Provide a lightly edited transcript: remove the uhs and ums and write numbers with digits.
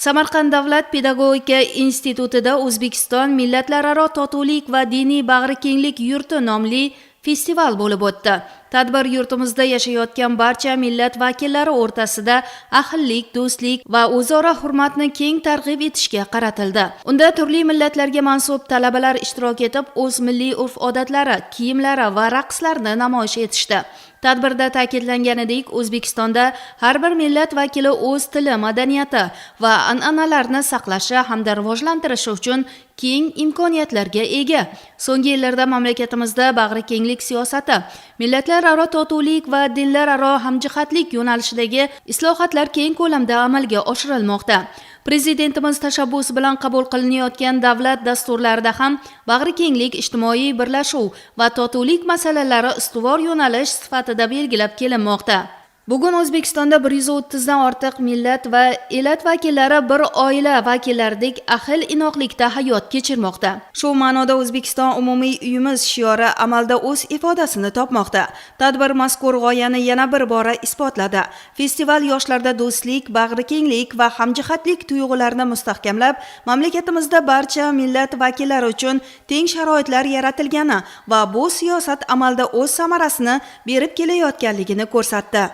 Samarqand davlat pedagogika institutida O'zbekiston millatlararo totuvlik va diniy bag'rikenglik yurti nomli festival bo'lib o'tdi. Tadbir yurtimizda yashayotgan barcha millat vakillari o'rtasida ahillik, do'stlik va o'zaro hurmatni keng targ'ib etishga qaratildi. Unda turli millatlarga mansub talabalar ishtirok etib, o'z milliy urf-odatlari, kiyimlari va raqslarni namoyish etishdi. Tadbirda ta'kidlanganidek, O'zbekistonda har bir millat vakili o'z tili, madaniyati va an'analarini saqlashi hamda rivojlantirishi uchun keng imkoniyatlarga ega. So'nggi yillarda mamlakatimizda bag'rikenglik siyosati, millatlararo totuvlik va dinlararo hamjihatlik yo'nalishidagi islohotlar keng ko'lamda amalga oshirilmoqda. Prezidentimiz tashabbusi bilan qabul qilinayotgan davlat dasturlarida ham bag'rikenglik, ijtimoiy birlashuv va totuvlik masalalari ustuvor yo'nalish sifatida belgilab kelinmoqda. Bugun O'zbekistonda 130 dan ortiq millat va elat vakillari bir oila vakillaridek ahil inoqlikda hayot kechirmoqda. Shu ma'noda O'zbekiston umumiy uyimiz shiori amalda o'z ifodasini topmoqda. Tadbir mazkur g'oyani yana bir bora isbotladi. Festival yoshlarda do'stlik, bag'rikenglik va hamjihatlik tuyg'ularini mustahkamlab, mamlakatimizda barcha millat vakillari uchun teng sharoitlar yaratilgani va bu siyosat amalda o'z samarasini berib kelayotganligini ko'rsatdi.